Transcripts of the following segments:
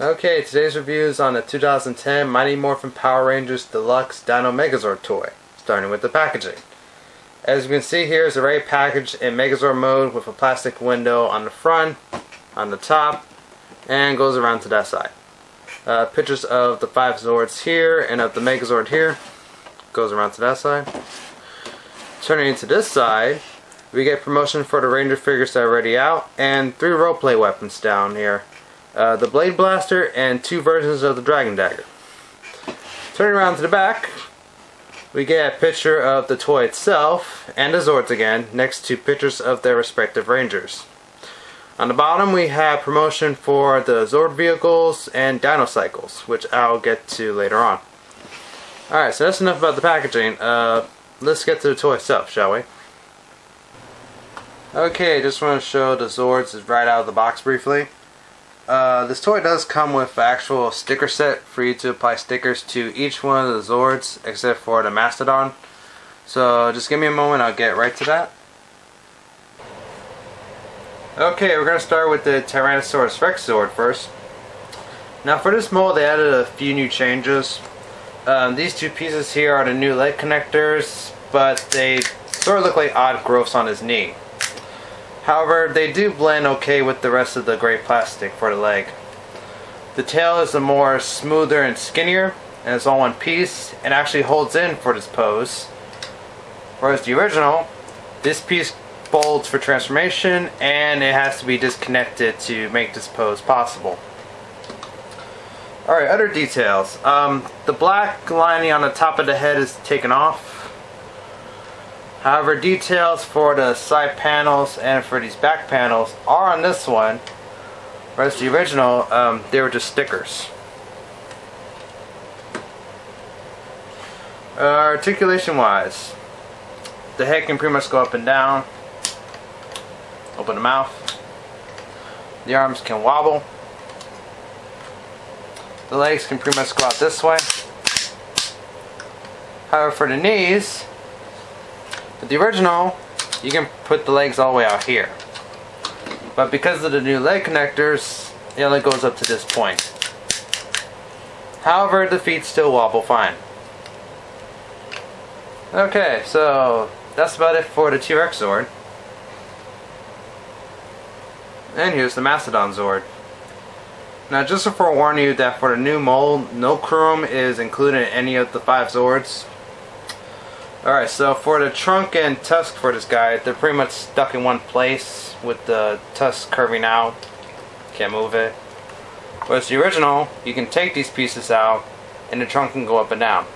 Okay, today's review is on the 2010 Mighty Morphin Power Rangers Deluxe Dino Megazord toy, starting with the packaging. As you can see here, it's already packaged in Megazord mode with a plastic window on the front, on the top, and goes around to that side. Pictures of the 5 Zords here and of the Megazord here, goes around to that side. Turning to this side, we get promotion for the Ranger figures that are already out, and 3 roleplay weapons down here. The Blade Blaster and 2 versions of the Dragon Dagger. Turning around to the back, we get a picture of the toy itself and the Zords again, next to pictures of their respective Rangers. On the bottom we have promotion for the Zord vehicles and Dino Cycles, which I'll get to later on. Alright, so that's enough about the packaging. Let's get to the toy itself, shall we? Okay, just want to show the Zords right out of the box briefly. This toy does come with an actual sticker set for you to apply stickers to each one of the Zords except for the Mastodon. So just give me a moment, I'll get right to that. Okay, we're going to start with the TRex Sword first. Now for this mold they added a few new changes. These 2 pieces here are the new leg connectors, but they sort of look like odd growths on his knee. However, they do blend okay with the rest of the gray plastic for the leg. The tail is a more smoother and skinnier, and it's all one piece, and actually holds in for this pose. Whereas the original, this piece folds for transformation, and it has to be disconnected to make this pose possible. Alright, other details. The black lining on the top of the head is taken off. However, details for the side panels and for these back panels are on this one, whereas the original, they were just stickers. Articulation wise, the head can pretty much go up and down, open the mouth, the arms can wobble, the legs can pretty much go out this way. However, for the knees, with the original, you can put the legs all the way out here. But because of the new leg connectors, it only goes up to this point. However, the feet still wobble fine. Okay, so that's about it for the TRex Sword. And here's the Mastodon Zord. Now just to forewarn you that for the new mold, no chrome is included in any of the 5 Zords. Alright, so for the trunk and tusk for this guy, they're pretty much stuck in one place with the tusk curving out. Can't move it. Whereas the original, you can take these pieces out and the trunk can go up and down.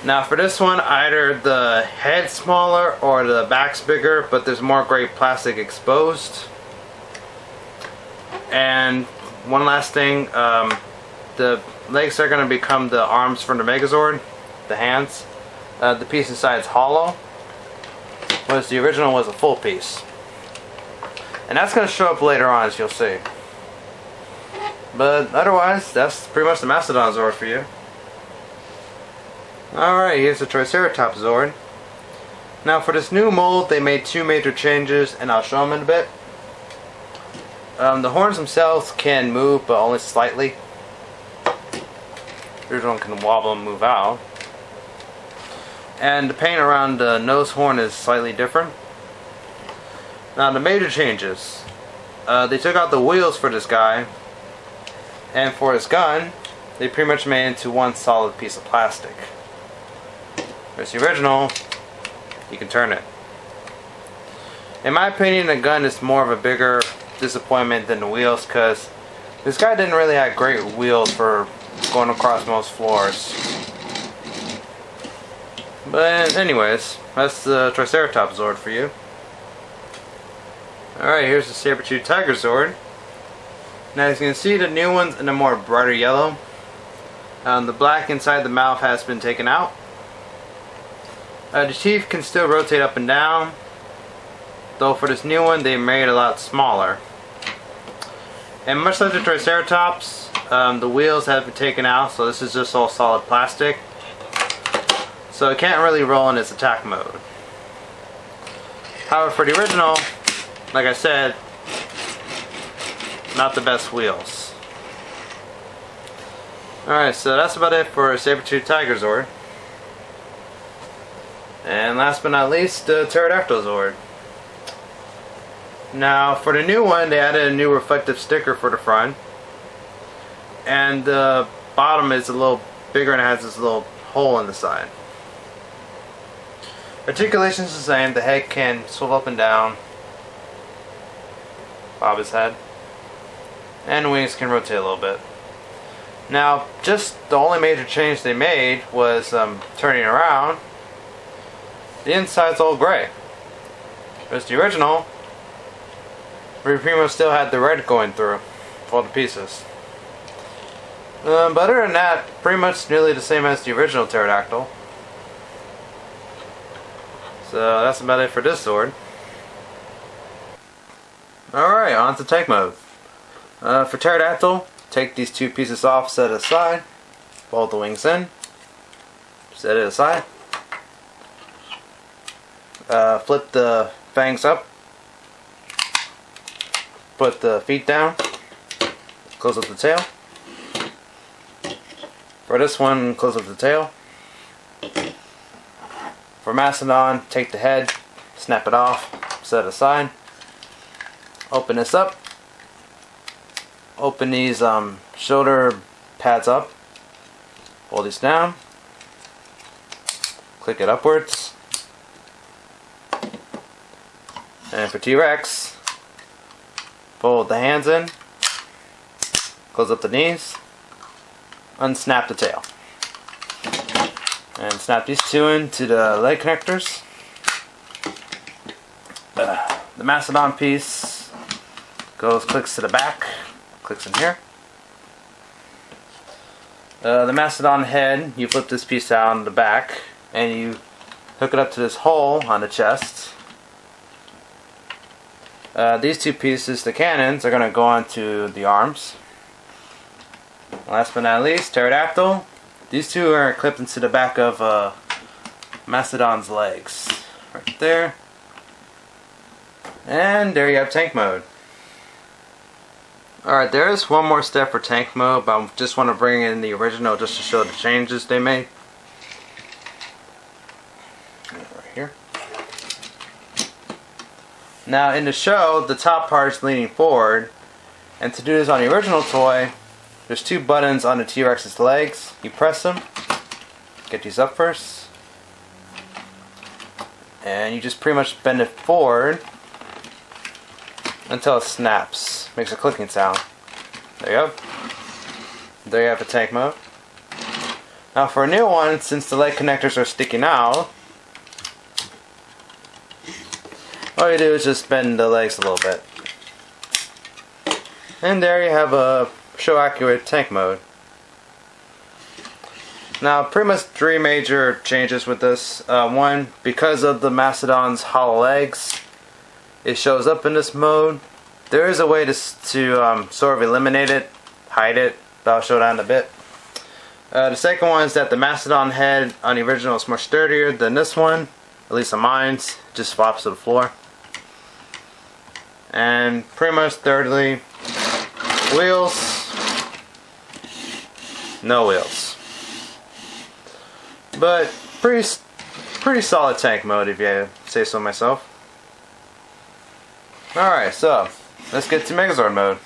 Now for this one, either the head's smaller or the back's bigger, but there's more gray plastic exposed. And one last thing, the legs are going to become the arms from the Megazord. The hands. The piece inside is hollow, whereas the original was a full piece. And that's going to show up later on, as you'll see. But otherwise, that's pretty much the Mastodon Zord for you. Alright, here's the Triceratops Zord. Now for this new mold, they made 2 major changes, and I'll show them in a bit. The horns themselves can move, but only slightly. The original can wobble and move out. And the paint around the nose horn is slightly different. Now the major changes. They took out the wheels for this guy. And for his gun, they pretty much made it into one solid piece of plastic. Whereas the original, you can turn it. In my opinion, the gun is more of a bigger disappointment than the wheels, because this guy didn't really have great wheels for going across most floors. But anyways, that's the Triceratops Zord for you. Alright, here's the Saber-tooth Tiger Zord. Now as you can see, the new one's in a more brighter yellow. The black inside the mouth has been taken out. The teeth can still rotate up and down, though for this new one they made it a lot smaller. And much like the Triceratops, the wheels have been taken out, so this is just all solid plastic. So it can't really roll in its attack mode. However, for the original, like I said, not the best wheels. Alright, so that's about it for Saber-Tooth Tiger Zord. And last but not least, the Pterodactyl Zord. Now, for the new one, they added a new reflective sticker for the front. And the bottom is a little bigger and it has this little hole in the side. Articulation is the same. The head can swivel up and down, bob his head, and the wings can rotate a little bit. Now, just the only major change they made was turning around. The inside's all gray. Whereas the original, pretty much still had the red going through all the pieces. But other than that, pretty much nearly the same as the original Pterodactyl. So that's about it for this Zord. Alright, on to tank mode. For Pterodactyl, take these two pieces off, set it aside, fold the wings in, set it aside, flip the fangs up, put the feet down, close up the tail. For this one, close up the tail. For Mastodon, take the head, snap it off, set it aside. Open this up. Open these shoulder pads up. Hold these down. Click it upwards. And for T-Rex, fold the hands in. Close up the knees. Unsnap the tail. And snap these two into the leg connectors. The Mastodon piece clicks to the back, clicks in here. The Mastodon head, you flip this piece out on the back and you hook it up to this hole on the chest. These two pieces, the cannons, are going to go onto the arms. Last but not least, Pterodactyl. These two are clipped into the back of Mastodon's legs. Right there. And there you have tank mode. Alright, there is one more step for tank mode, but I just want to bring in the original just to show the changes they made. Right here. Now in the show, the top part is leaning forward, and to do this on the original toy, there's two buttons on the T-Rex's legs. You press them, get these up first, and you just pretty much bend it forward until it snaps. Makes a clicking sound. There you go. There you have a tank mode. Now for a new one, since the leg connectors are sticking out, all you do is just bend the legs a little bit. And there you have a show accurate tank mode. Now pretty much three major changes with this. One, because of the Mastodon's hollow legs, it shows up in this mode. There is a way to sort of eliminate it, hide it, but I'll show that in a bit. The second one is that the Mastodon head on the original is more sturdier than this one, at least on mine. It just flops to the floor. And pretty much thirdly, wheels, no wheels. But pretty solid tank mode if you say so myself. Alright, so let's get to Megazord mode.